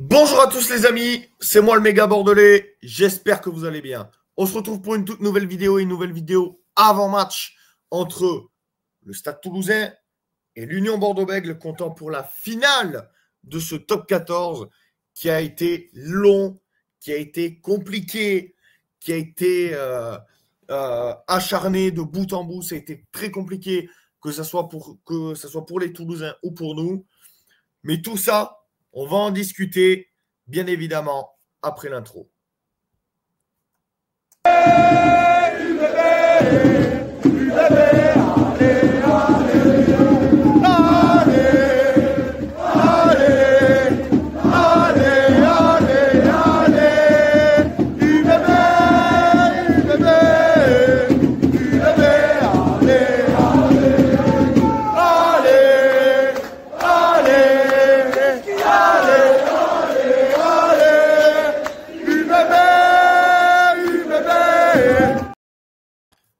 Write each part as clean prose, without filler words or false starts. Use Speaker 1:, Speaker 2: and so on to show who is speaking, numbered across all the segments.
Speaker 1: Bonjour à tous les amis, c'est moi le méga bordelais, j'espère que vous allez bien. On se retrouve pour une toute nouvelle vidéo avant match entre le Stade Toulousain et l'Union Bordeaux-Bègles comptant pour la finale de ce top 14 qui a été long, qui a été compliqué, qui a été acharné de bout en bout. Ça a été très compliqué que ce soit pour les Toulousains ou pour nous. Mais tout ça, on va en discuter, bien évidemment, après l'intro.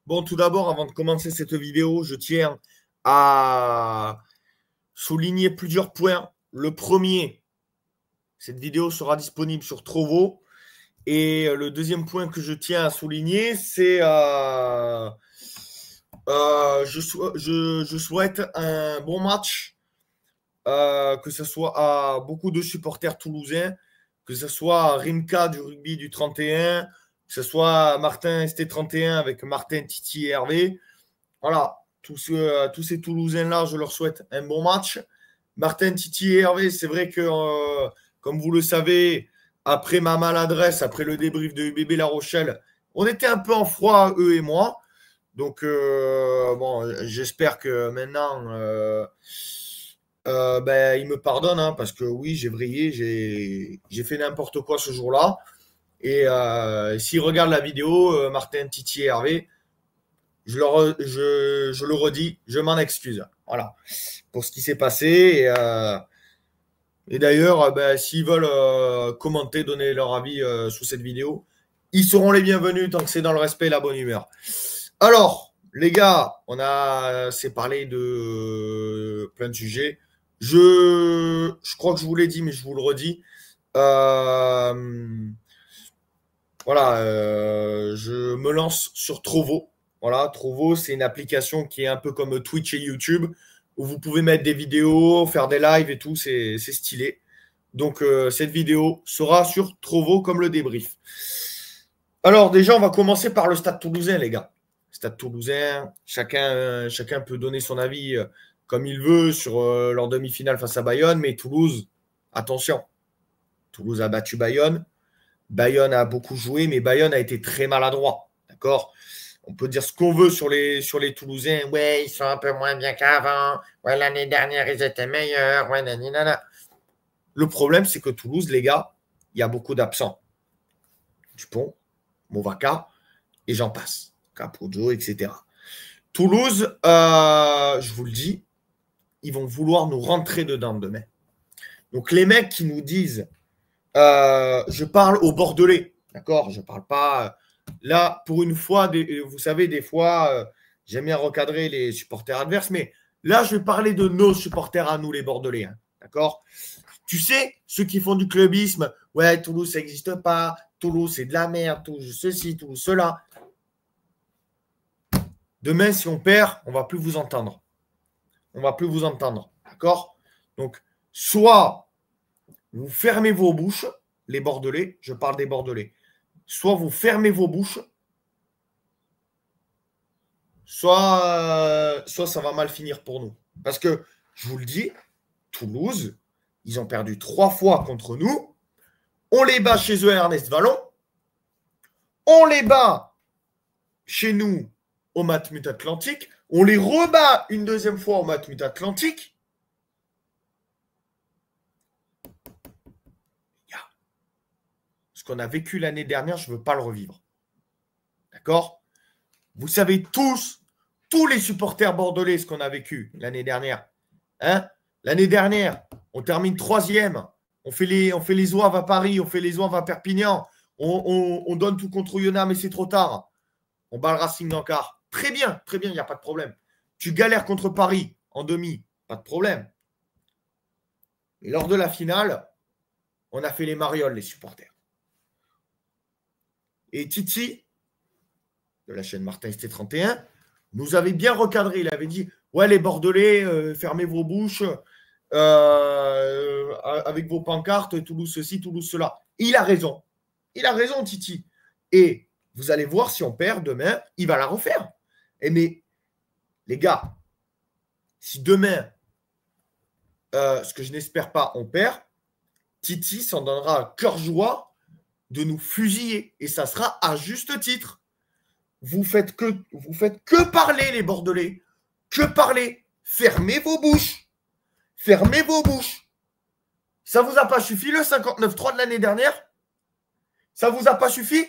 Speaker 1: Bon, tout d'abord, avant de commencer cette vidéo, je tiens à souligner plusieurs points. Le premier, cette vidéo sera disponible sur Trovo. Et le deuxième point que je tiens à souligner, c'est je souhaite un bon match, que ce soit à beaucoup de supporters toulousains, que ce soit à Rimka du rugby du 31, que ce soit Martin ST31 avec Martin, Titi et Hervé. Voilà, tous ces Toulousains-là, je leur souhaite un bon match. Martin, Titi et Hervé, c'est vrai que, comme vous le savez, après ma maladresse, après le débrief de UBB La Rochelle, on était un peu en froid, eux et moi. Donc, bon, j'espère que maintenant, ils me pardonnent, hein, parce que oui, j'ai vrillé, j'ai fait n'importe quoi ce jour-là. Et s'ils regardent la vidéo, Martin, Titi et Hervé, je le redis, je m'en excuse. Voilà, pour ce qui s'est passé. Et d'ailleurs, s'ils veulent commenter, donner leur avis sous cette vidéo, ils seront les bienvenus tant que c'est dans le respect et la bonne humeur. Alors, les gars, on a s'est parlé de plein de sujets. Je crois que je vous l'ai dit, mais je vous le redis. Voilà, je me lance sur Trovo. Voilà, Trovo, c'est une application qui est un peu comme Twitch et YouTube, où vous pouvez mettre des vidéos, faire des lives et tout, c'est stylé. Donc, cette vidéo sera sur Trovo comme le débrief. Alors, déjà, on va commencer par le Stade Toulousain, les gars. Stade Toulousain, chacun peut donner son avis comme il veut sur leur demi-finale face à Bayonne, mais Toulouse, attention, Toulouse a battu Bayonne. Bayonne a beaucoup joué, mais Bayonne a été très maladroit. D'accord? On peut dire ce qu'on veut sur les Toulousains. Ouais, ils sont un peu moins bien qu'avant. Ouais, l'année dernière, ils étaient meilleurs. Ouais, nanana. Le problème, c'est que Toulouse, les gars, il y a beaucoup d'absents. Dupont, Movaca, et j'en passe. Capozzo, etc. Toulouse, je vous le dis, ils vont vouloir nous rentrer dedans demain. Donc, les mecs qui nous disent je parle aux Bordelais, d'accord? Je parle pas. Là, pour une fois, vous savez, des fois, j'aime bien recadrer les supporters adverses, mais là, je vais parler de nos supporters à nous, les Bordelais, hein, d'accord? Tu sais, ceux qui font du clubisme, ouais, Toulouse, ça n'existe pas, Toulouse, c'est de la merde, Toulouse, ceci, Toulouse, cela. Demain, si on perd, on ne va plus vous entendre. On ne va plus vous entendre, d'accord? Donc, soit vous fermez vos bouches, les Bordelais, je parle des Bordelais, soit vous fermez vos bouches, soit ça va mal finir pour nous. Parce que, je vous le dis, Toulouse, ils ont perdu 3 fois contre nous. On les bat chez eux à Ernest Vallon. On les bat chez nous au Matmut Atlantique. On les rebat une deuxième fois au Matmut Atlantique. Ce qu'on a vécu l'année dernière, je ne veux pas le revivre. D'accord? Vous savez tous les supporters bordelais, ce qu'on a vécu l'année dernière. Hein? L'année dernière, on termine 3e. On fait les oeufs à Paris, on fait les oeufs à Perpignan. On donne tout contre Oyonnax, mais c'est trop tard. On bat le Racing d'Ankar. Très bien, il n'y a pas de problème. Tu galères contre Paris en demi, pas de problème. Et lors de la finale, on a fait les marioles, les supporters. Et Titi, de la chaîne Martin ST31, nous avait bien recadré. Il avait dit, ouais, les Bordelais, fermez vos bouches avec vos pancartes, Toulouse ceci, Toulouse cela. Il a raison. Il a raison, Titi. Et vous allez voir, si on perd demain, il va la refaire. Mais les gars, si demain, ce que je n'espère pas, on perd, Titi s'en donnera à cœur joie de nous fusiller. Et ça sera à juste titre. Vous faites que parler, les Bordelais. Que parler. Fermez vos bouches. Fermez vos bouches. Ça vous a pas suffi, le 59-3 de l'année dernière? Ça vous a pas suffi?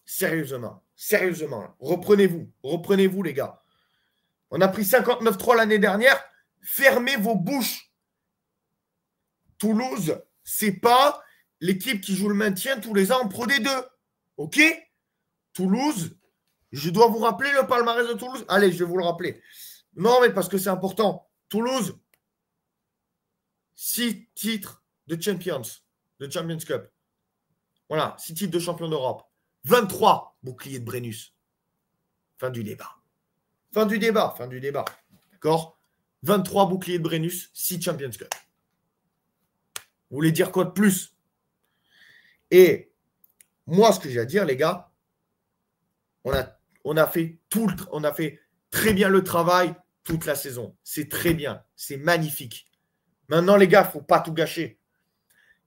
Speaker 1: Sérieusement. Reprenez-vous, les gars. On a pris 59-3 l'année dernière. Fermez vos bouches. Toulouse, c'est pas l'équipe qui joue le maintien tous les ans en Pro D2. OK? Toulouse, je dois vous rappeler le palmarès de Toulouse. Allez, je vais vous le rappeler. Non, mais parce que c'est important. Toulouse, 6 titres de Champions Cup. Voilà, 6 titres de champion d'Europe. 23 boucliers de Brennus. Fin du débat. D'accord? 23 boucliers de Brennus, 6 Champions Cup. Vous voulez dire quoi de plus? Et moi, ce que j'ai à dire, les gars, on a fait très bien le travail toute la saison. C'est très bien. C'est magnifique. Maintenant, les gars, il ne faut pas tout gâcher.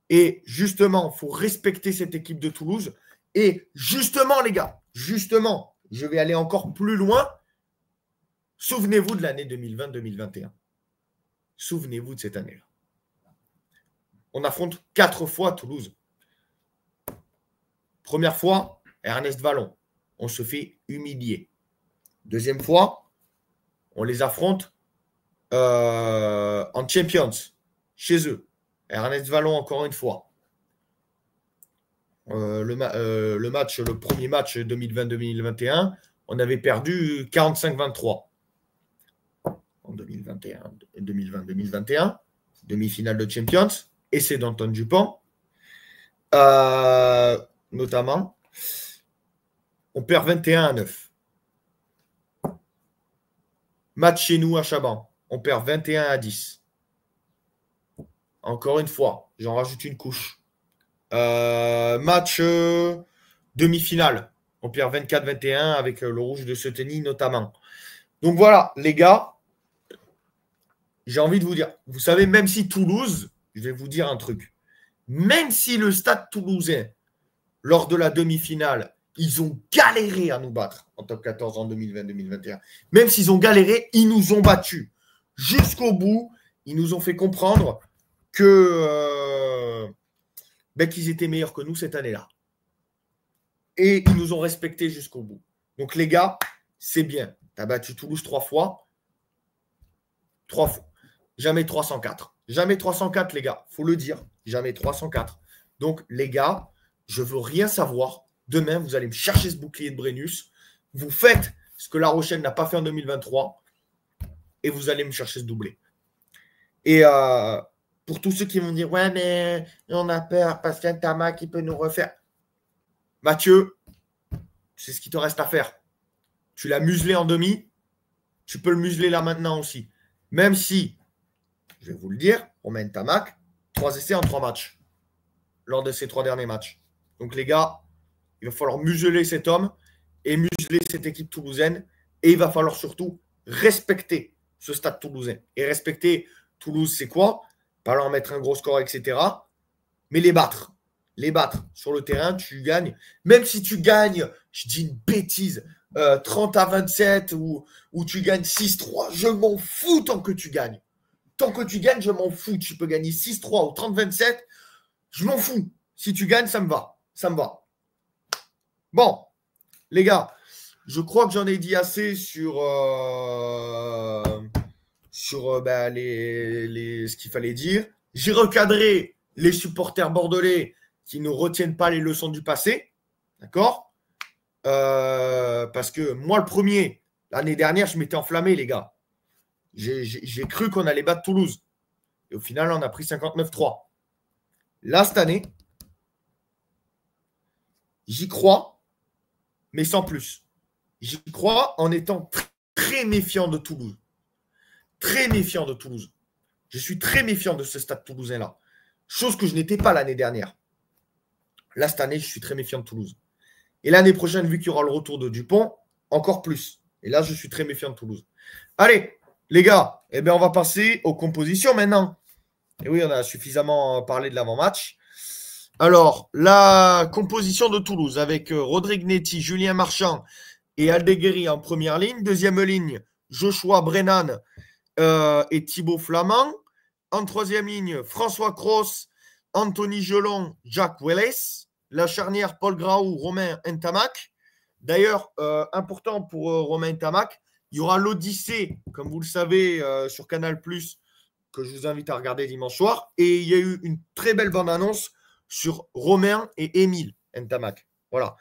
Speaker 1: Et justement, il faut respecter cette équipe de Toulouse. Et justement, les gars, je vais aller encore plus loin. Souvenez-vous de l'année 2020-2021. Souvenez-vous de cette année-là. On affronte 4 fois Toulouse. Première fois, Ernest Vallon. On se fait humilier. Deuxième fois, on les affronte en Champions, chez eux. Ernest Vallon, encore une fois. Le premier match 2020-2021, on avait perdu 45-23. En 2020-2021, demi-finale de Champions, et c'est d'Antoine Dupont, notamment. On perd 21-9. Match chez nous à Chaban, on perd 21-10. Encore une fois, j'en rajoute une couche. Match demi-finale, on perd 24-21 avec le rouge de Seteny notamment. Donc voilà, les gars, j'ai envie de vous dire, vous savez, même si Toulouse, je vais vous dire un truc, même si le Stade Toulousain, lors de la demi-finale, ils ont galéré à nous battre en top 14 en 2020-2021. Même s'ils ont galéré, ils nous ont battus. Jusqu'au bout, ils nous ont fait comprendre que qu'ils étaient meilleurs que nous cette année-là. Et ils nous ont respectés jusqu'au bout. Donc les gars, c'est bien. Tu as battu Toulouse 3 fois. 3 fois. Jamais 304. Jamais 304, les gars. Il faut le dire. Jamais 304. Donc les gars, je ne veux rien savoir. Demain, vous allez me chercher ce bouclier de Brennus. Vous faites ce que La Rochelle n'a pas fait en 2023. Et vous allez me chercher ce doublé. Et pour tous ceux qui vont dire, ouais, mais on a peur parce qu'il y a Tamac qui peut nous refaire. Mathieu, c'est ce qu'il te reste à faire. Tu l'as muselé en demi. Tu peux le museler là maintenant aussi. Même si, je vais vous le dire, on mène Tamac 3 essais en 3 matchs. Lors de ces 3 derniers matchs. Donc les gars, il va falloir museler cet homme et museler cette équipe toulousaine. Et il va falloir surtout respecter ce stade toulousain. Et respecter Toulouse, c'est quoi? Pas leur mettre un gros score, etc. Mais les battre. Les battre. Sur le terrain, tu gagnes. Même si tu gagnes, je dis une bêtise, 30-27 ou tu gagnes 6-3, je m'en fous tant que tu gagnes. Tant que tu gagnes, je m'en fous. Tu peux gagner 6-3 ou 30-27, je m'en fous. Si tu gagnes, ça me va. Ça me va. Bon, les gars, je crois que j'en ai dit assez sur ce qu'il fallait dire. J'ai recadré les supporters bordelais qui ne retiennent pas les leçons du passé. D'accord? Parce que moi, le premier, l'année dernière, je m'étais enflammé, les gars. J'ai cru qu'on allait battre Toulouse. Et au final, on a pris 59-3. Là, cette année, j'y crois, mais sans plus. J'y crois en étant très méfiant de Toulouse. Très méfiant de Toulouse. Je suis très méfiant de ce stade toulousain-là. Chose que je n'étais pas l'année dernière. Là, cette année, je suis très méfiant de Toulouse. Et l'année prochaine, vu qu'il y aura le retour de Dupont, encore plus. Et là, je suis très méfiant de Toulouse. Allez, les gars, eh bien, on va passer aux compositions maintenant. Et oui, on a suffisamment parlé de l'avant-match. Alors, la composition de Toulouse avec Rodrigue Netti, Julien Marchand et Aldeguerri en première ligne. Deuxième ligne, Joshua Brennan et Thibaut Flamand. En troisième ligne, François Cros, Anthony Gelon, Jacques Welles. La charnière, Paul Graou, Romain Ntamak. D'ailleurs, important pour Romain Ntamak, il y aura l'Odyssée, comme vous le savez, sur Canal+, que je vous invite à regarder dimanche soir. Et il y a eu une très belle bande-annonce sur Romain et Émile Ntamak. Voilà.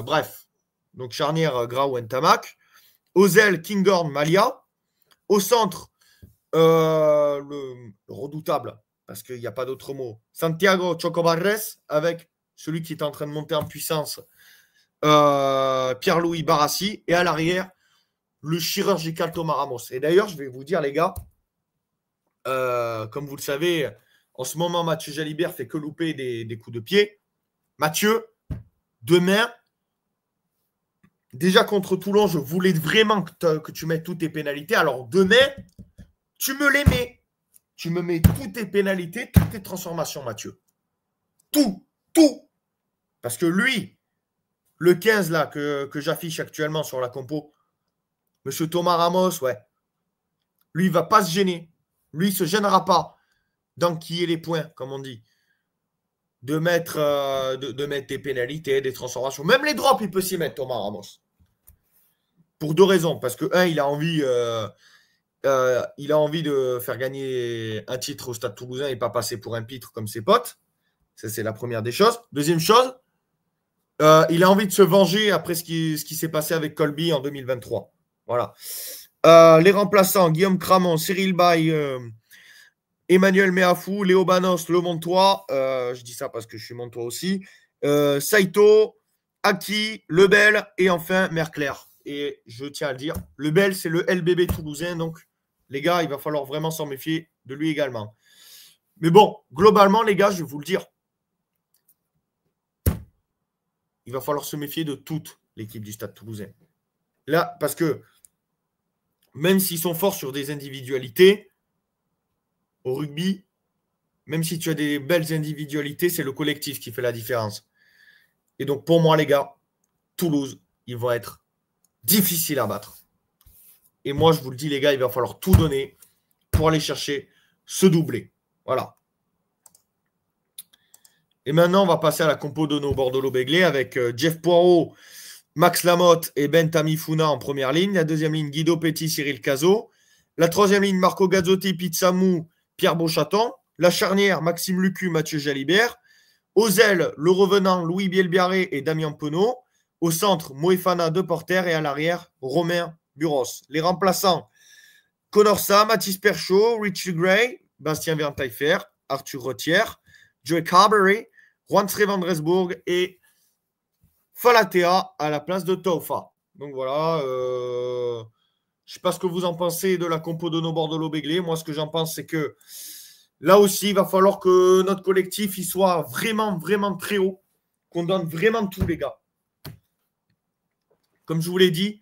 Speaker 1: Bref. Donc, charnière, Graou, Ntamak. Aux ailes, Kinghorn, Malia. Au centre, le redoutable, parce qu'il n'y a pas d'autre mot, Santiago Chocobarres, avec celui qui est en train de monter en puissance, Pierre-Louis Barassi, et à l'arrière, le chirurgical Thomas Ramos. Et d'ailleurs, je vais vous dire, les gars, comme vous le savez, en ce moment, Mathieu Jalibert fait que louper des coups de pied. Mathieu, demain, déjà contre Toulon, je voulais vraiment que tu mettes toutes tes pénalités. Alors demain, tu me les mets. Tu me mets toutes tes pénalités, toutes tes transformations, Mathieu. Tout. Parce que lui, le 15 là que j'affiche actuellement sur la compo, Monsieur Thomas Ramos, ouais. Lui, il ne va pas se gêner. Lui, il ne se gênera pas d'enquiller les points, comme on dit. De mettre des pénalités, des transformations. Même les drops, il peut s'y mettre, Thomas Ramos. Pour deux raisons. Parce que, un, il a envie de faire gagner un titre au Stade Toulousain et pas passer pour un pitre comme ses potes. Ça, c'est la première des choses. Deuxième chose, il a envie de se venger après ce qui s'est passé avec Colby en 2023. Voilà. Les remplaçants, Guillaume Cramon, Cyril Bay, Emmanuel Meafou, Léo Banos, Le Montois. Je dis ça parce que je suis Montois aussi. Saito, Aki, Lebel et enfin Merclair. Et je tiens à le dire, Lebel, c'est le LBB toulousain. Donc, les gars, il va falloir vraiment s'en méfier de lui également. Mais bon, globalement, les gars, je vais vous le dire, il va falloir se méfier de toute l'équipe du Stade Toulousain. Là, parce que même s'ils sont forts sur des individualités, au rugby, même si tu as des belles individualités, c'est le collectif qui fait la différence. Et donc, pour moi, les gars, Toulouse, ils vont être difficiles à battre. Et moi, je vous le dis, les gars, il va falloir tout donner pour aller chercher ce doublé. Voilà. Et maintenant, on va passer à la compo de nos Bordelot-Béglé avec Jeff Poirot, Max Lamotte et Ben Tamifuna en première ligne. La deuxième ligne, Guido Petit, Cyril Cazot. La troisième ligne, Marco Gazzotti, Pizzamou, Pierre Beauchaton. La charnière, Maxime Lucu, Mathieu Jalibert. Aux ailes, le revenant, Louis Bielbiaré et Damien Penaud. Au centre, Moefana Deporter et à l'arrière, Romain Buros. Les remplaçants, Conorsa, Mathis Perchaud, Richie Gray, Bastien Verntaillefer, Arthur Rottière, Joey Carberry, Juan Strevandresbourg et Falatea à la place de Taufa. Donc voilà, je ne sais pas ce que vous en pensez de la compo de nos Bordelot-Béglé. Moi, ce que j'en pense, c'est que là aussi, il va falloir que notre collectif il soit vraiment, vraiment très haut, qu'on donne vraiment tout, les gars. Comme je vous l'ai dit,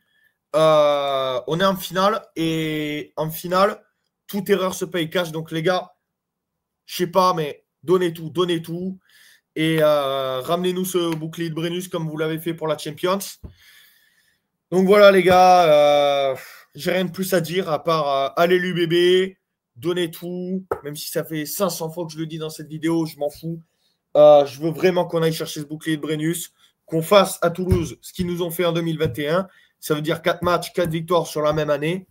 Speaker 1: on est en finale et en finale, toute erreur se paye cash. Donc les gars, je sais pas, mais donnez tout. Et ramenez-nous ce bouclier de Brennus comme vous l'avez fait pour la Champions. Donc voilà les gars, j'ai rien de plus à dire à part allez l'UBB, donnez tout. Même si ça fait 500 fois que je le dis dans cette vidéo, je m'en fous. Je veux vraiment qu'on aille chercher ce bouclier de Brennus, qu'on fasse à Toulouse ce qu'ils nous ont fait en 2021. Ça veut dire 4 matchs, 4 victoires sur la même année.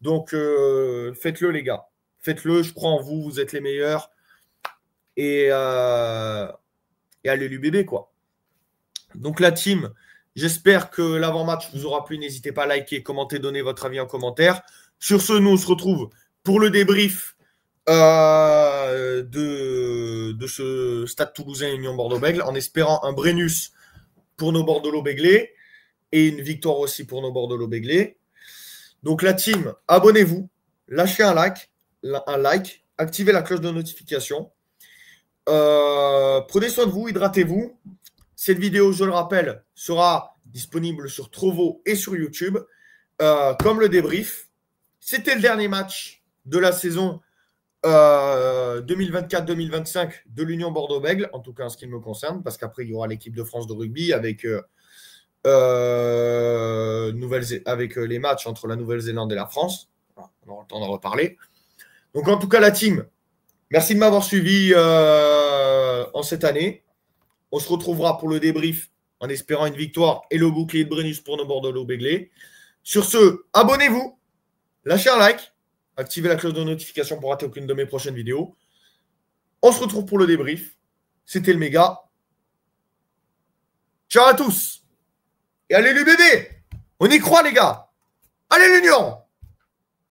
Speaker 1: Donc faites-le les gars. Faites-le, je crois en vous, vous êtes les meilleurs. Et allez l'UBB quoi. Donc la team, J'espère que l'avant-match vous aura plu. N'hésitez pas à liker, commenter, donner votre avis en commentaire. Sur ce, nous, on se retrouve pour le débrief de ce Stade Toulousain Union Bordeaux-Bègles, en espérant un Brennus pour nos Bordeaux-Béglés et une victoire aussi pour nos Bordeaux-Béglés. Donc la team, abonnez-vous, lâchez un like, activez la cloche de notification. Prenez soin de vous, hydratez-vous. Cette vidéo, je le rappelle, sera disponible sur Trovo et sur YouTube, comme le débrief. C'était le dernier match de la saison 2024-2025 de l'Union Bordeaux-Bègles, en tout cas en ce qui me concerne, parce qu'après, il y aura l'équipe de France de rugby avec, avec les matchs entre la Nouvelle-Zélande et la France. On aura le temps d'en reparler. Donc, en tout cas, la team, merci de m'avoir suivi en cette année. On se retrouvera pour le débrief en espérant une victoire et le bouclier de Brennus pour nos Bordeaux-Béglés. Sur ce, abonnez-vous, lâchez un like, activez la cloche de notification pour rater aucune de mes prochaines vidéos. On se retrouve pour le débrief. C'était le méga. Ciao à tous. Et allez les bébés, on y croit les gars. Allez l'Union.